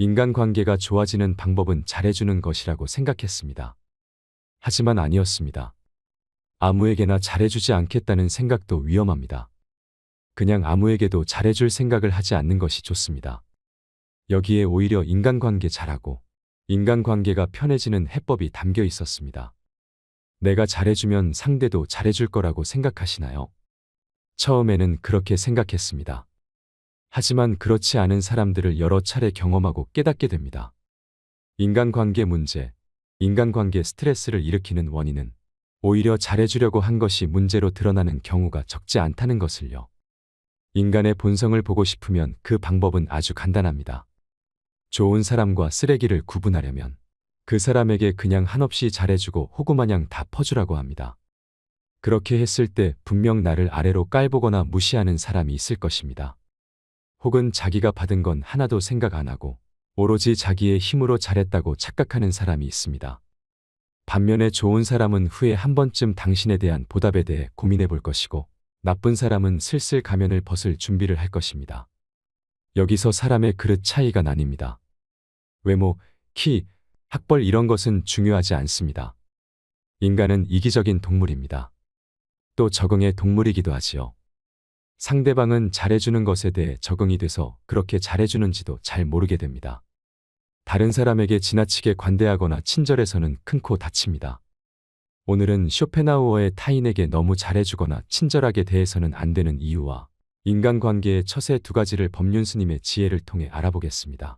인간관계가 좋아지는 방법은 잘해주는 것이라고 생각했습니다. 하지만 아니었습니다. 아무에게나 잘해주지 않겠다는 생각도 위험합니다. 그냥 아무에게도 잘해줄 생각을 하지 않는 것이 좋습니다. 여기에 오히려 인간관계 잘하고 인간관계가 편해지는 해법이 담겨 있었습니다. 내가 잘해주면 상대도 잘해줄 거라고 생각하시나요? 처음에는 그렇게 생각했습니다. 하지만 그렇지 않은 사람들을 여러 차례 경험하고 깨닫게 됩니다. 인간관계 문제, 인간관계 스트레스를 일으키는 원인은 오히려 잘해주려고 한 것이 문제로 드러나는 경우가 적지 않다는 것을요. 인간의 본성을 보고 싶으면 그 방법은 아주 간단합니다. 좋은 사람과 쓰레기를 구분하려면 그 사람에게 그냥 한없이 잘해주고 호구마냥 다 퍼주라고 합니다. 그렇게 했을 때 분명 나를 아래로 깔보거나 무시하는 사람이 있을 것입니다. 혹은 자기가 받은 건 하나도 생각 안 하고 오로지 자기의 힘으로 잘했다고 착각하는 사람이 있습니다. 반면에 좋은 사람은 후에 한 번쯤 당신에 대한 보답에 대해 고민해 볼 것이고 나쁜 사람은 슬슬 가면을 벗을 준비를 할 것입니다. 여기서 사람의 그릇 차이가 나뉩니다. 외모, 키, 학벌 이런 것은 중요하지 않습니다. 인간은 이기적인 동물입니다. 또 적응의 동물이기도 하지요. 상대방은 잘해주는 것에 대해 적응이 돼서 그렇게 잘해주는지도 잘 모르게 됩니다. 다른 사람에게 지나치게 관대하거나 친절해서는 큰 코 다칩니다. 오늘은 쇼펜하우어의 타인에게 너무 잘해주거나 친절하게 대해서는 안 되는 이유와 인간관계의 처세 두 가지를 법륜스님의 지혜를 통해 알아보겠습니다.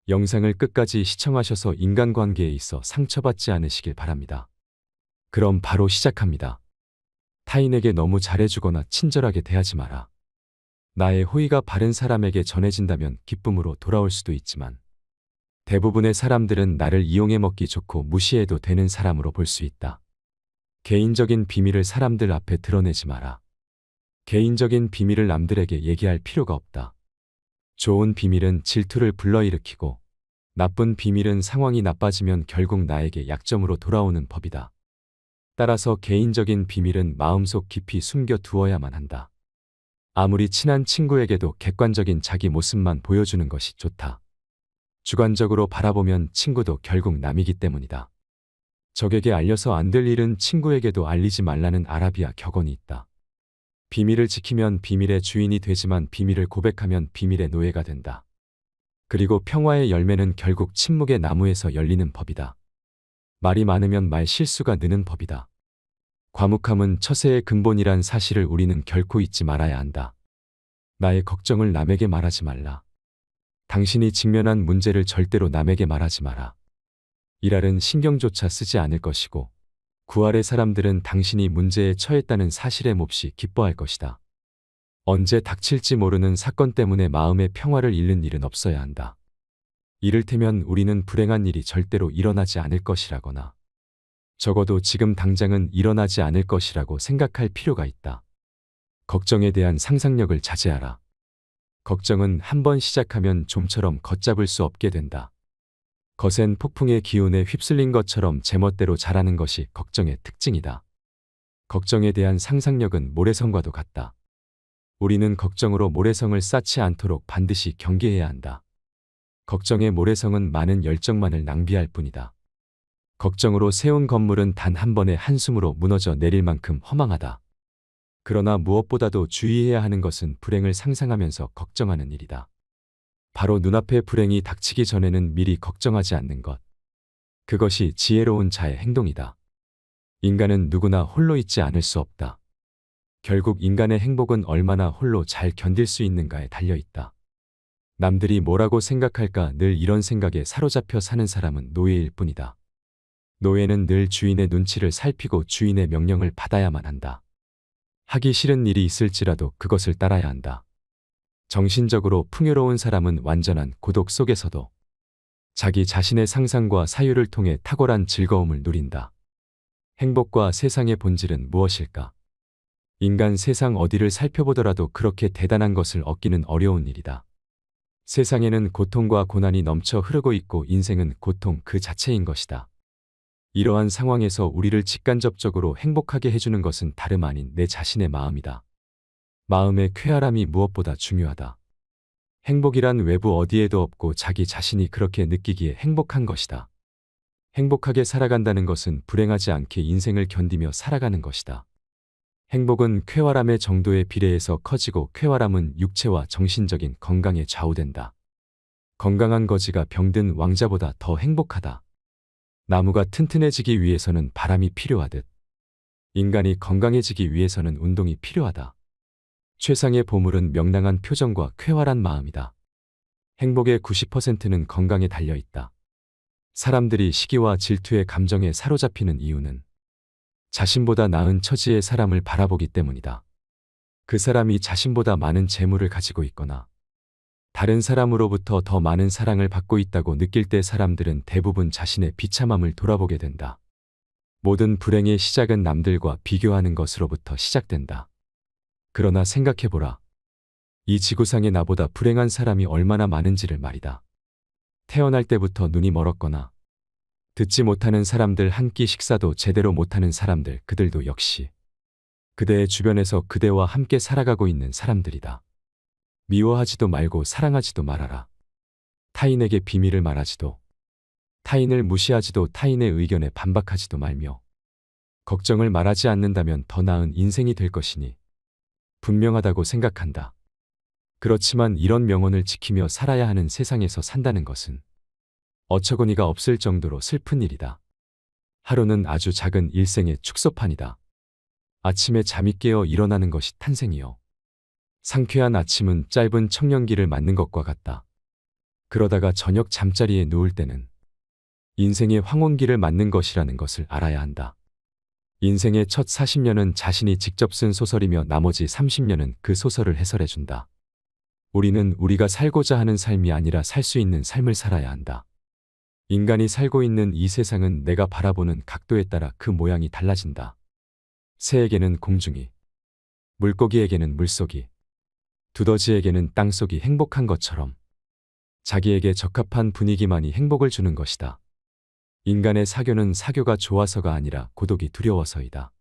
영상을 끝까지 시청하셔서 인간관계에 있어 상처받지 않으시길 바랍니다. 그럼 바로 시작합니다. 타인에게 너무 잘해주거나 친절하게 대하지 마라. 나의 호의가 바른 사람에게 전해진다면 기쁨으로 돌아올 수도 있지만 대부분의 사람들은 나를 이용해 먹기 좋고 무시해도 되는 사람으로 볼 수 있다. 개인적인 비밀을 사람들 앞에 드러내지 마라. 개인적인 비밀을 남들에게 얘기할 필요가 없다. 좋은 비밀은 질투를 불러일으키고 나쁜 비밀은 상황이 나빠지면 결국 나에게 약점으로 돌아오는 법이다. 따라서 개인적인 비밀은 마음속 깊이 숨겨 두어야만 한다. 아무리 친한 친구에게도 객관적인 자기 모습만 보여주는 것이 좋다. 주관적으로 바라보면 친구도 결국 남이기 때문이다. 적에게 알려서 안 될 일은 친구에게도 알리지 말라는 아라비아 격언이 있다. 비밀을 지키면 비밀의 주인이 되지만 비밀을 고백하면 비밀의 노예가 된다. 그리고 평화의 열매는 결국 침묵의 나무에서 열리는 법이다. 말이 많으면 말 실수가 느는 법이다. 과묵함은 처세의 근본이란 사실을 우리는 결코 잊지 말아야 한다. 나의 걱정을 남에게 말하지 말라. 당신이 직면한 문제를 절대로 남에게 말하지 마라. 일할은 신경조차 쓰지 않을 것이고 구할의 사람들은 당신이 문제에 처했다는 사실에 몹시 기뻐할 것이다. 언제 닥칠지 모르는 사건 때문에 마음의 평화를 잃는 일은 없어야 한다. 이를테면 우리는 불행한 일이 절대로 일어나지 않을 것이라거나 적어도 지금 당장은 일어나지 않을 것이라고 생각할 필요가 있다. 걱정에 대한 상상력을 자제하라. 걱정은 한번 시작하면 좀처럼 걷잡을 수 없게 된다. 거센 폭풍의 기운에 휩쓸린 것처럼 제멋대로 자라는 것이 걱정의 특징이다. 걱정에 대한 상상력은 모래성과도 같다. 우리는 걱정으로 모래성을 쌓지 않도록 반드시 경계해야 한다. 걱정의 모래성은 많은 열정만을 낭비할 뿐이다. 걱정으로 세운 건물은 단 한 번의 한숨으로 무너져 내릴 만큼 허망하다. 그러나 무엇보다도 주의해야 하는 것은 불행을 상상하면서 걱정하는 일이다. 바로 눈앞에 불행이 닥치기 전에는 미리 걱정하지 않는 것. 그것이 지혜로운 자의 행동이다. 인간은 누구나 홀로 있지 않을 수 없다. 결국 인간의 행복은 얼마나 홀로 잘 견딜 수 있는가에 달려있다. 남들이 뭐라고 생각할까 늘 이런 생각에 사로잡혀 사는 사람은 노예일 뿐이다. 노예는 늘 주인의 눈치를 살피고 주인의 명령을 받아야만 한다. 하기 싫은 일이 있을지라도 그것을 따라야 한다. 정신적으로 풍요로운 사람은 완전한 고독 속에서도 자기 자신의 상상과 사유를 통해 탁월한 즐거움을 누린다. 행복과 세상의 본질은 무엇일까? 인간 세상 어디를 살펴보더라도 그렇게 대단한 것을 얻기는 어려운 일이다. 세상에는 고통과 고난이 넘쳐 흐르고 있고 인생은 고통 그 자체인 것이다. 이러한 상황에서 우리를 직간접적으로 행복하게 해주는 것은 다름 아닌 내 자신의 마음이다. 마음의 쾌활함이 무엇보다 중요하다. 행복이란 외부 어디에도 없고 자기 자신이 그렇게 느끼기에 행복한 것이다. 행복하게 살아간다는 것은 불행하지 않게 인생을 견디며 살아가는 것이다. 행복은 쾌활함의 정도에 비례해서 커지고 쾌활함은 육체와 정신적인 건강에 좌우된다. 건강한 거지가 병든 왕자보다 더 행복하다. 나무가 튼튼해지기 위해서는 바람이 필요하듯 인간이 건강해지기 위해서는 운동이 필요하다. 최상의 보물은 명랑한 표정과 쾌활한 마음이다. 행복의 90%는 건강에 달려 있다. 사람들이 시기와 질투의 감정에 사로잡히는 이유는 자신보다 나은 처지의 사람을 바라보기 때문이다. 그 사람이 자신보다 많은 재물을 가지고 있거나 다른 사람으로부터 더 많은 사랑을 받고 있다고 느낄 때 사람들은 대부분 자신의 비참함을 돌아보게 된다. 모든 불행의 시작은 남들과 비교하는 것으로부터 시작된다. 그러나 생각해보라. 이 지구상에 나보다 불행한 사람이 얼마나 많은지를 말이다. 태어날 때부터 눈이 멀었거나 듣지 못하는 사람들, 한 끼 식사도 제대로 못하는 사람들, 그들도 역시 그대의 주변에서 그대와 함께 살아가고 있는 사람들이다. 미워하지도 말고 사랑하지도 말아라. 타인에게 비밀을 말하지도, 타인을 무시하지도, 타인의 의견에 반박하지도 말며 걱정을 말하지 않는다면 더 나은 인생이 될 것이니 분명하다고 생각한다. 그렇지만 이런 명언을 지키며 살아야 하는 세상에서 산다는 것은 어처구니가 없을 정도로 슬픈 일이다. 하루는 아주 작은 일생의 축소판이다. 아침에 잠이 깨어 일어나는 것이 탄생이요. 상쾌한 아침은 짧은 청년기를 맞는 것과 같다. 그러다가 저녁 잠자리에 누울 때는 인생의 황혼기를 맞는 것이라는 것을 알아야 한다. 인생의 첫 40년은 자신이 직접 쓴 소설이며 나머지 30년은 그 소설을 해설해준다. 우리는 우리가 살고자 하는 삶이 아니라 살 수 있는 삶을 살아야 한다. 인간이 살고 있는 이 세상은 내가 바라보는 각도에 따라 그 모양이 달라진다. 새에게는 공중이, 물고기에게는 물속이, 두더지에게는 땅속이 행복한 것처럼 자기에게 적합한 분위기만이 행복을 주는 것이다. 인간의 사교는 사교가 좋아서가 아니라 고독이 두려워서이다.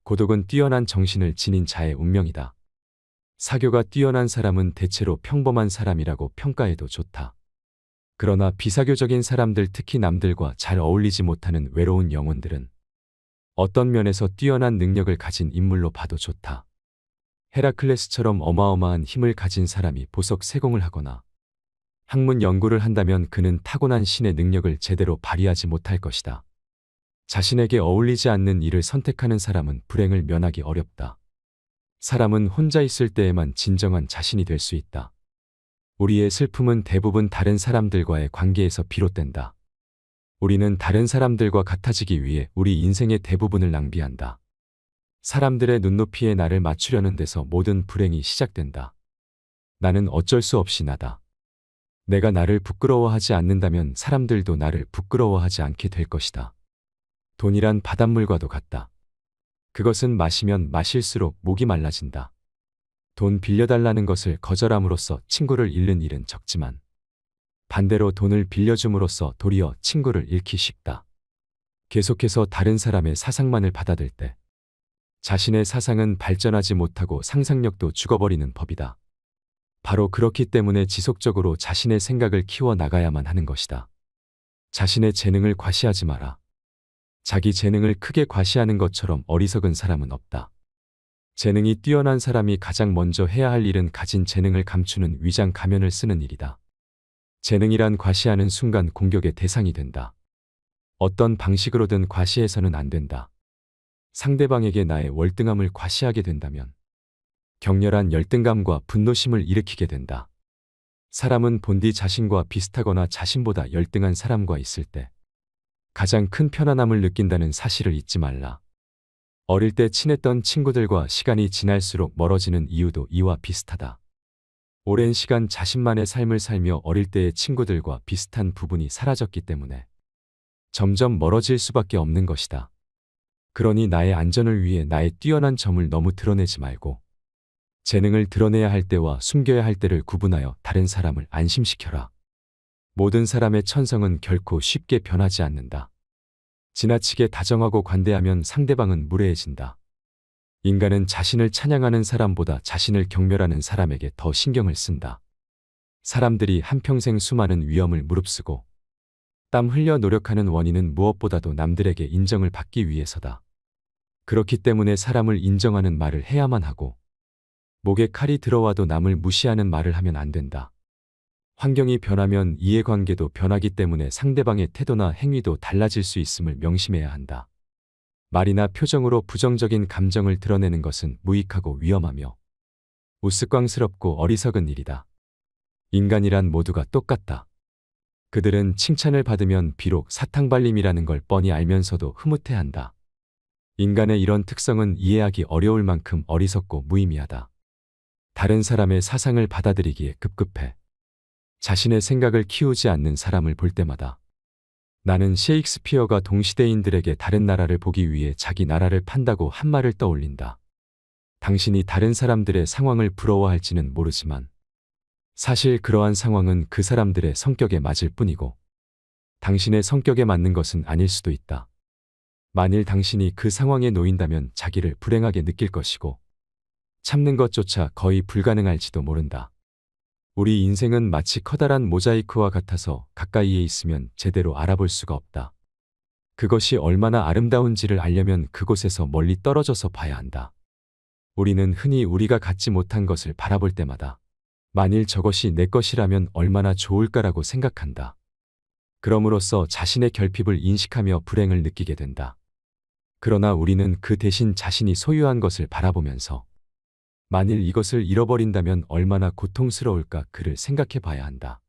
고독은 뛰어난 정신을 지닌 자의 운명이다. 사교가 뛰어난 사람은 대체로 평범한 사람이라고 평가해도 좋다. 그러나 비사교적인 사람들, 특히 남들과 잘 어울리지 못하는 외로운 영혼들은 어떤 면에서 뛰어난 능력을 가진 인물로 봐도 좋다. 헤라클레스처럼 어마어마한 힘을 가진 사람이 보석 세공을 하거나 학문 연구를 한다면 그는 타고난 신의 능력을 제대로 발휘하지 못할 것이다. 자신에게 어울리지 않는 일을 선택하는 사람은 불행을 면하기 어렵다. 사람은 혼자 있을 때에만 진정한 자신이 될 수 있다. 우리의 슬픔은 대부분 다른 사람들과의 관계에서 비롯된다. 우리는 다른 사람들과 같아지기 위해 우리 인생의 대부분을 낭비한다. 사람들의 눈높이에 나를 맞추려는 데서 모든 불행이 시작된다. 나는 어쩔 수 없이 나다. 내가 나를 부끄러워하지 않는다면 사람들도 나를 부끄러워하지 않게 될 것이다. 돈이란 바닷물과도 같다. 그것은 마시면 마실수록 목이 말라진다. 돈 빌려달라는 것을 거절함으로써 친구를 잃는 일은 적지만 반대로 돈을 빌려줌으로써 도리어 친구를 잃기 쉽다. 계속해서 다른 사람의 사상만을 받아들 때 자신의 사상은 발전하지 못하고 상상력도 죽어버리는 법이다. 바로 그렇기 때문에 지속적으로 자신의 생각을 키워 나가야만 하는 것이다. 자신의 재능을 과시하지 마라. 자기 재능을 크게 과시하는 것처럼 어리석은 사람은 없다. 재능이 뛰어난 사람이 가장 먼저 해야 할 일은 가진 재능을 감추는 위장 가면을 쓰는 일이다. 재능이란 과시하는 순간 공격의 대상이 된다. 어떤 방식으로든 과시해서는 안 된다. 상대방에게 나의 월등함을 과시하게 된다면 격렬한 열등감과 분노심을 일으키게 된다. 사람은 본디 자신과 비슷하거나 자신보다 열등한 사람과 있을 때 가장 큰 편안함을 느낀다는 사실을 잊지 말라. 어릴 때 친했던 친구들과 시간이 지날수록 멀어지는 이유도 이와 비슷하다. 오랜 시간 자신만의 삶을 살며 어릴 때의 친구들과 비슷한 부분이 사라졌기 때문에 점점 멀어질 수밖에 없는 것이다. 그러니 나의 안전을 위해 나의 뛰어난 점을 너무 드러내지 말고 재능을 드러내야 할 때와 숨겨야 할 때를 구분하여 다른 사람을 안심시켜라. 모든 사람의 천성은 결코 쉽게 변하지 않는다. 지나치게 다정하고 관대하면 상대방은 무례해진다. 인간은 자신을 찬양하는 사람보다 자신을 경멸하는 사람에게 더 신경을 쓴다. 사람들이 한평생 수많은 위험을 무릅쓰고 땀 흘려 노력하는 원인은 무엇보다도 남들에게 인정을 받기 위해서다. 그렇기 때문에 사람을 인정하는 말을 해야만 하고 목에 칼이 들어와도 남을 무시하는 말을 하면 안 된다. 환경이 변하면 이해관계도 변하기 때문에 상대방의 태도나 행위도 달라질 수 있음을 명심해야 한다. 말이나 표정으로 부정적인 감정을 드러내는 것은 무익하고 위험하며 우스꽝스럽고 어리석은 일이다. 인간이란 모두가 똑같다. 그들은 칭찬을 받으면 비록 사탕발림이라는 걸 뻔히 알면서도 흐뭇해한다. 인간의 이런 특성은 이해하기 어려울 만큼 어리석고 무의미하다. 다른 사람의 사상을 받아들이기에 급급해. 자신의 생각을 키우지 않는 사람을 볼 때마다 나는 셰익스피어가 동시대인들에게 다른 나라를 보기 위해 자기 나라를 판다고 한 말을 떠올린다. 당신이 다른 사람들의 상황을 부러워할지는 모르지만 사실 그러한 상황은 그 사람들의 성격에 맞을 뿐이고 당신의 성격에 맞는 것은 아닐 수도 있다. 만일 당신이 그 상황에 놓인다면 자기를 불행하게 느낄 것이고 참는 것조차 거의 불가능할지도 모른다. 우리 인생은 마치 커다란 모자이크와 같아서 가까이에 있으면 제대로 알아볼 수가 없다. 그것이 얼마나 아름다운지를 알려면 그곳에서 멀리 떨어져서 봐야 한다. 우리는 흔히 우리가 갖지 못한 것을 바라볼 때마다 만일 저것이 내 것이라면 얼마나 좋을까라고 생각한다. 그럼으로써 자신의 결핍을 인식하며 불행을 느끼게 된다. 그러나 우리는 그 대신 자신이 소유한 것을 바라보면서 만일 이것을 잃어버린다면 얼마나 고통스러울까 그를 생각해 봐야 한다.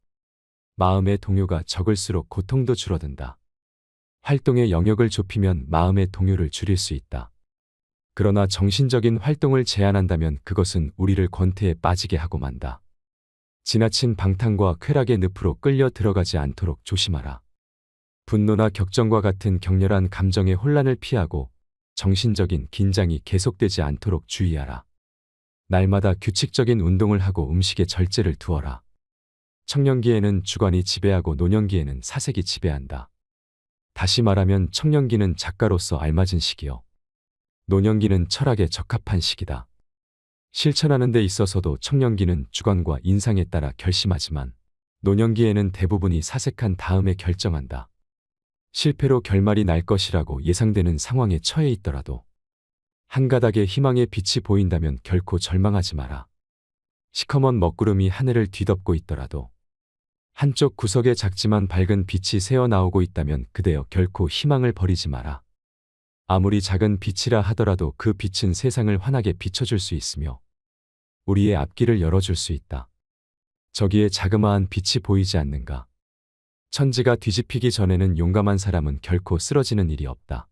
마음의 동요가 적을수록 고통도 줄어든다. 활동의 영역을 좁히면 마음의 동요를 줄일 수 있다. 그러나 정신적인 활동을 제한한다면 그것은 우리를 권태에 빠지게 하고 만다. 지나친 방탕과 쾌락의 늪으로 끌려 들어가지 않도록 조심하라. 분노나 격정과 같은 격렬한 감정의 혼란을 피하고 정신적인 긴장이 계속되지 않도록 주의하라. 날마다 규칙적인 운동을 하고 음식에 절제를 두어라. 청년기에는 주관이 지배하고 노년기에는 사색이 지배한다. 다시 말하면 청년기는 작가로서 알맞은 시기요. 노년기는 철학에 적합한 시기다. 실천하는 데 있어서도 청년기는 주관과 인상에 따라 결심하지만 노년기에는 대부분이 사색한 다음에 결정한다. 실패로 결말이 날 것이라고 예상되는 상황에 처해 있더라도 한 가닥의 희망의 빛이 보인다면 결코 절망하지 마라. 시커먼 먹구름이 하늘을 뒤덮고 있더라도 한쪽 구석에 작지만 밝은 빛이 새어나오고 있다면 그대여 결코 희망을 버리지 마라. 아무리 작은 빛이라 하더라도 그 빛은 세상을 환하게 비춰줄 수 있으며 우리의 앞길을 열어줄 수 있다. 저기에 자그마한 빛이 보이지 않는가? 천지가 뒤집히기 전에는 용감한 사람은 결코 쓰러지는 일이 없다.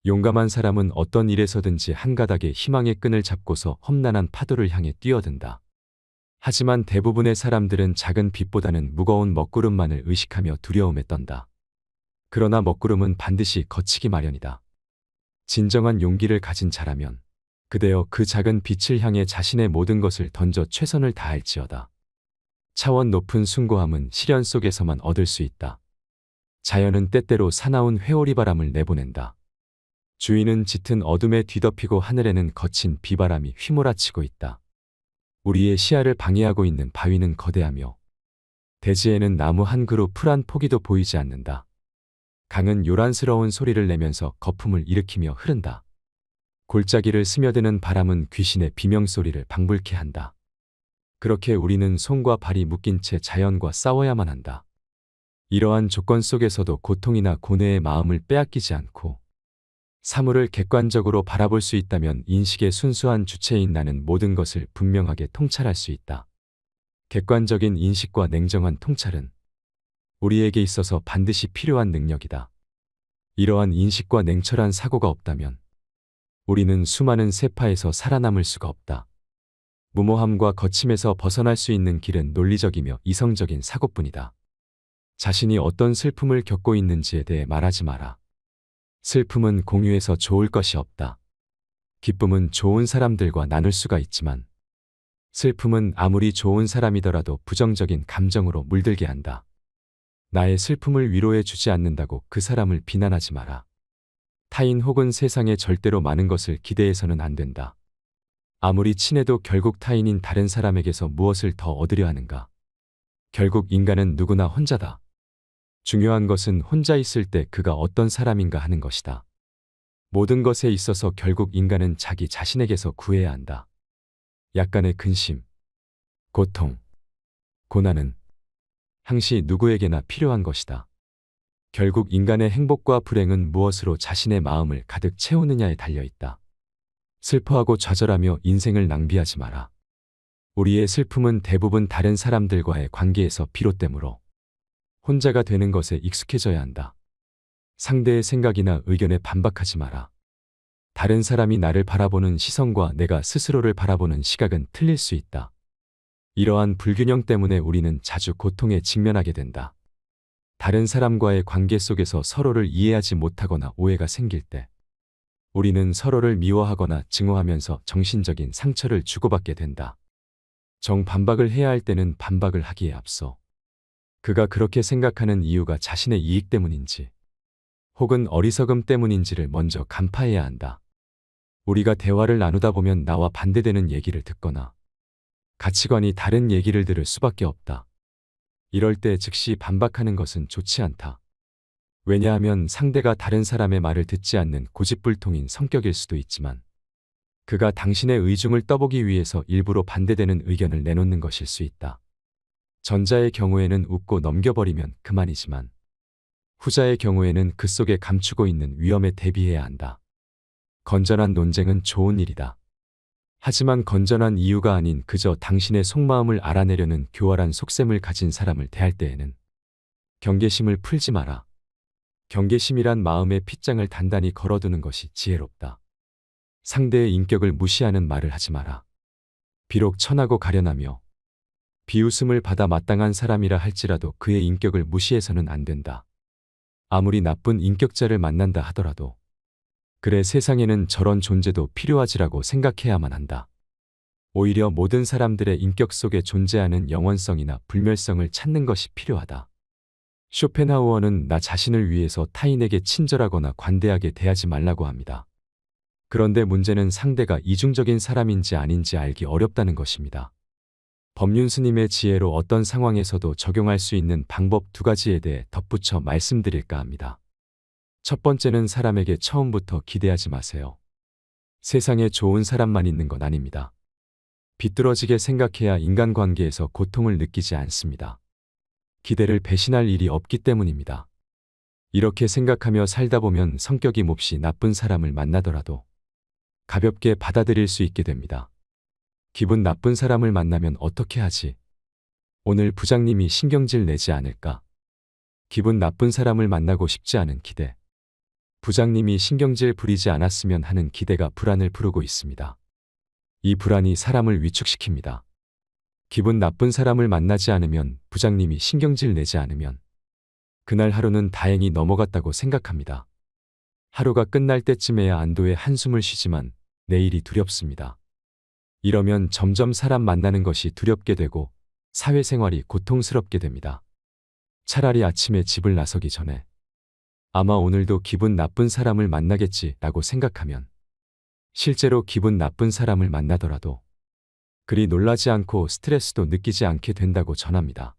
용감한 사람은 어떤 일에서든지 한 가닥의 희망의 끈을 잡고서 험난한 파도를 향해 뛰어든다. 하지만 대부분의 사람들은 작은 빛보다는 무거운 먹구름만을 의식하며 두려움에 떤다. 그러나 먹구름은 반드시 거치기 마련이다. 진정한 용기를 가진 자라면 그대여 그 작은 빛을 향해 자신의 모든 것을 던져 최선을 다할지어다. 차원 높은 숭고함은 시련 속에서만 얻을 수 있다. 자연은 때때로 사나운 회오리바람을 내보낸다. 주위는 짙은 어둠에 뒤덮이고 하늘에는 거친 비바람이 휘몰아치고 있다. 우리의 시야를 방해하고 있는 바위는 거대하며 대지에는 나무 한 그루 풀 한 포기도 보이지 않는다. 강은 요란스러운 소리를 내면서 거품을 일으키며 흐른다. 골짜기를 스며드는 바람은 귀신의 비명소리를 방불케 한다. 그렇게 우리는 손과 발이 묶인 채 자연과 싸워야만 한다. 이러한 조건 속에서도 고통이나 고뇌의 마음을 빼앗기지 않고 사물을 객관적으로 바라볼 수 있다면 인식의 순수한 주체인 나는 모든 것을 분명하게 통찰할 수 있다. 객관적인 인식과 냉정한 통찰은 우리에게 있어서 반드시 필요한 능력이다. 이러한 인식과 냉철한 사고가 없다면 우리는 수많은 세파에서 살아남을 수가 없다. 무모함과 거침에서 벗어날 수 있는 길은 논리적이며 이성적인 사고뿐이다. 자신이 어떤 슬픔을 겪고 있는지에 대해 말하지 마라. 슬픔은 공유해서 좋을 것이 없다. 기쁨은 좋은 사람들과 나눌 수가 있지만 슬픔은 아무리 좋은 사람이더라도 부정적인 감정으로 물들게 한다. 나의 슬픔을 위로해 주지 않는다고 그 사람을 비난하지 마라. 타인 혹은 세상에 절대로 많은 것을 기대해서는 안 된다. 아무리 친해도 결국 타인인 다른 사람에게서 무엇을 더 얻으려 하는가? 결국 인간은 누구나 혼자다. 중요한 것은 혼자 있을 때 그가 어떤 사람인가 하는 것이다. 모든 것에 있어서 결국 인간은 자기 자신에게서 구해야 한다. 약간의 근심, 고통, 고난은 항시 누구에게나 필요한 것이다. 결국 인간의 행복과 불행은 무엇으로 자신의 마음을 가득 채우느냐에 달려 있다. 슬퍼하고 좌절하며 인생을 낭비하지 마라. 우리의 슬픔은 대부분 다른 사람들과의 관계에서 비롯되므로 혼자가 되는 것에 익숙해져야 한다. 상대의 생각이나 의견에 반박하지 마라. 다른 사람이 나를 바라보는 시선과 내가 스스로를 바라보는 시각은 틀릴 수 있다. 이러한 불균형 때문에 우리는 자주 고통에 직면하게 된다. 다른 사람과의 관계 속에서 서로를 이해하지 못하거나 오해가 생길 때 우리는 서로를 미워하거나 증오하면서 정신적인 상처를 주고받게 된다. 정반박을 해야 할 때는 반박을 하기에 앞서 그가 그렇게 생각하는 이유가 자신의 이익 때문인지 혹은 어리석음 때문인지를 먼저 간파해야 한다. 우리가 대화를 나누다 보면 나와 반대되는 얘기를 듣거나 가치관이 다른 얘기를 들을 수밖에 없다. 이럴 때 즉시 반박하는 것은 좋지 않다. 왜냐하면 상대가 다른 사람의 말을 듣지 않는 고집불통인 성격일 수도 있지만 그가 당신의 의중을 떠보기 위해서 일부러 반대되는 의견을 내놓는 것일 수 있다. 전자의 경우에는 웃고 넘겨버리면 그만이지만 후자의 경우에는 그 속에 감추고 있는 위험에 대비해야 한다. 건전한 논쟁은 좋은 일이다. 하지만 건전한 이유가 아닌 그저 당신의 속마음을 알아내려는 교활한 속셈을 가진 사람을 대할 때에는 경계심을 풀지 마라. 경계심이란 마음의 핏장을 단단히 걸어두는 것이 지혜롭다. 상대의 인격을 무시하는 말을 하지 마라. 비록 천하고 가련하며 비웃음을 받아 마땅한 사람이라 할지라도 그의 인격을 무시해서는 안 된다. 아무리 나쁜 인격자를 만난다 하더라도 그래 세상에는 저런 존재도 필요하지라고 생각해야만 한다. 오히려 모든 사람들의 인격 속에 존재하는 영원성이나 불멸성을 찾는 것이 필요하다. 쇼펜하우어는 나 자신을 위해서 타인에게 친절하거나 관대하게 대하지 말라고 합니다. 그런데 문제는 상대가 이중적인 사람인지 아닌지 알기 어렵다는 것입니다. 법륜 스님의 지혜로 어떤 상황에서도 적용할 수 있는 방법 2가지에 대해 덧붙여 말씀드릴까 합니다. 첫 번째는 사람에게 처음부터 기대하지 마세요. 세상에 좋은 사람만 있는 건 아닙니다. 비뚤어지게 생각해야 인간관계에서 고통을 느끼지 않습니다. 기대를 배신할 일이 없기 때문입니다. 이렇게 생각하며 살다 보면 성격이 몹시 나쁜 사람을 만나더라도 가볍게 받아들일 수 있게 됩니다. 기분 나쁜 사람을 만나면 어떻게 하지? 오늘 부장님이 신경질 내지 않을까? 기분 나쁜 사람을 만나고 싶지 않은 기대. 부장님이 신경질 부리지 않았으면 하는 기대가 불안을 부르고 있습니다. 이 불안이 사람을 위축시킵니다. 기분 나쁜 사람을 만나지 않으면, 부장님이 신경질 내지 않으면 그날 하루는 다행히 넘어갔다고 생각합니다. 하루가 끝날 때쯤에야 안도의 한숨을 쉬지만 내일이 두렵습니다. 이러면 점점 사람 만나는 것이 두렵게 되고 사회생활이 고통스럽게 됩니다. 차라리 아침에 집을 나서기 전에 아마 오늘도 기분 나쁜 사람을 만나겠지라고 생각하면 실제로 기분 나쁜 사람을 만나더라도 그리 놀라지 않고 스트레스도 느끼지 않게 된다고 전합니다.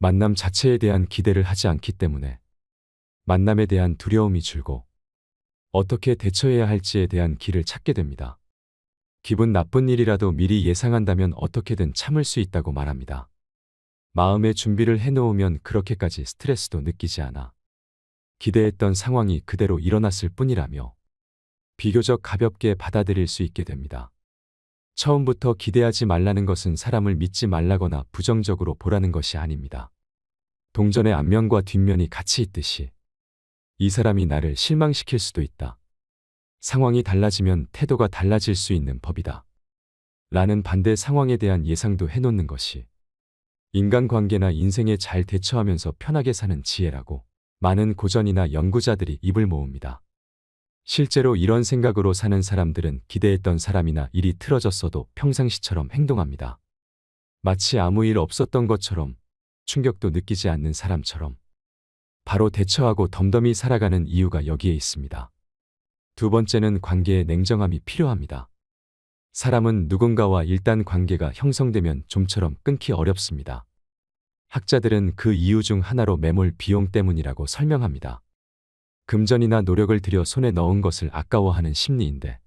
만남 자체에 대한 기대를 하지 않기 때문에 만남에 대한 두려움이 줄고 어떻게 대처해야 할지에 대한 길을 찾게 됩니다. 기분 나쁜 일이라도 미리 예상한다면 어떻게든 참을 수 있다고 말합니다. 마음의 준비를 해놓으면 그렇게까지 스트레스도 느끼지 않아 기대했던 상황이 그대로 일어났을 뿐이라며 비교적 가볍게 받아들일 수 있게 됩니다. 처음부터 기대하지 말라는 것은 사람을 믿지 말라거나 부정적으로 보라는 것이 아닙니다. 동전의 앞면과 뒷면이 같이 있듯이 이 사람이 나를 실망시킬 수도 있다. 상황이 달라지면 태도가 달라질 수 있는 법이다. 라는 반대 상황에 대한 예상도 해놓는 것이 인간관계나 인생에 잘 대처하면서 편하게 사는 지혜라고 많은 고전이나 연구자들이 입을 모읍니다. 실제로 이런 생각으로 사는 사람들은 기대했던 사람이나 일이 틀어졌어도 평상시처럼 행동합니다. 마치 아무 일 없었던 것처럼, 충격도 느끼지 않는 사람처럼 바로 대처하고 덤덤히 살아가는 이유가 여기에 있습니다. 두 번째는 관계의 냉정함이 필요합니다. 사람은 누군가와 일단 관계가 형성되면 좀처럼 끊기 어렵습니다. 학자들은 그 이유 중 하나로 매몰 비용 때문이라고 설명합니다. 금전이나 노력을 들여 손에 넣은 것을 아까워하는 심리인데,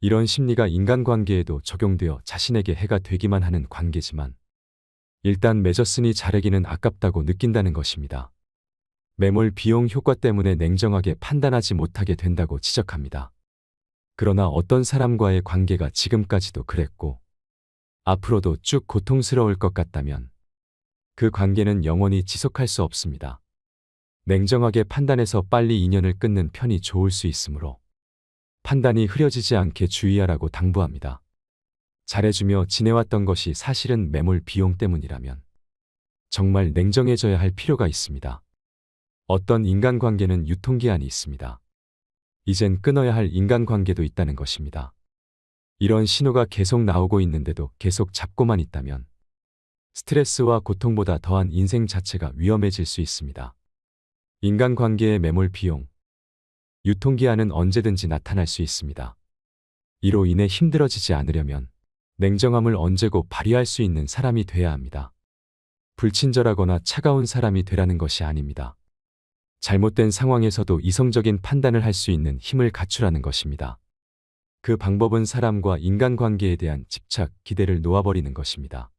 이런 심리가 인간관계에도 적용되어 자신에게 해가 되기만 하는 관계지만 일단 맺었으니 자르기는 아깝다고 느낀다는 것입니다. 매몰 비용 효과 때문에 냉정하게 판단하지 못하게 된다고 지적합니다. 그러나 어떤 사람과의 관계가 지금까지도 그랬고 앞으로도 쭉 고통스러울 것 같다면 그 관계는 영원히 지속할 수 없습니다. 냉정하게 판단해서 빨리 인연을 끊는 편이 좋을 수 있으므로 판단이 흐려지지 않게 주의하라고 당부합니다. 잘해주며 지내왔던 것이 사실은 매몰 비용 때문이라면 정말 냉정해져야 할 필요가 있습니다. 어떤 인간관계는 유통기한이 있습니다. 이젠 끊어야 할 인간관계도 있다는 것입니다. 이런 신호가 계속 나오고 있는데도 계속 잡고만 있다면 스트레스와 고통보다 더한 인생 자체가 위험해질 수 있습니다. 인간관계의 매몰 비용, 유통기한은 언제든지 나타날 수 있습니다. 이로 인해 힘들어지지 않으려면 냉정함을 언제고 발휘할 수 있는 사람이 돼야 합니다. 불친절하거나 차가운 사람이 되라는 것이 아닙니다. 잘못된 상황에서도 이성적인 판단을 할 수 있는 힘을 갖추라는 것입니다. 그 방법은 사람과 인간관계에 대한 집착, 기대를 놓아버리는 것입니다.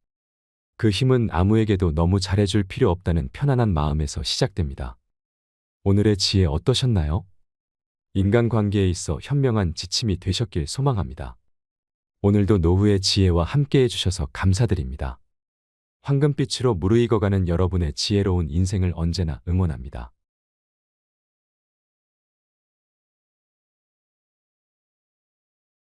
그 힘은 아무에게도 너무 잘해줄 필요 없다는 편안한 마음에서 시작됩니다. 오늘의 지혜 어떠셨나요? 인간관계에 있어 현명한 지침이 되셨길 소망합니다. 오늘도 노후의 지혜와 함께 해주셔서 감사드립니다. 황금빛으로 무르익어가는 여러분의 지혜로운 인생을 언제나 응원합니다.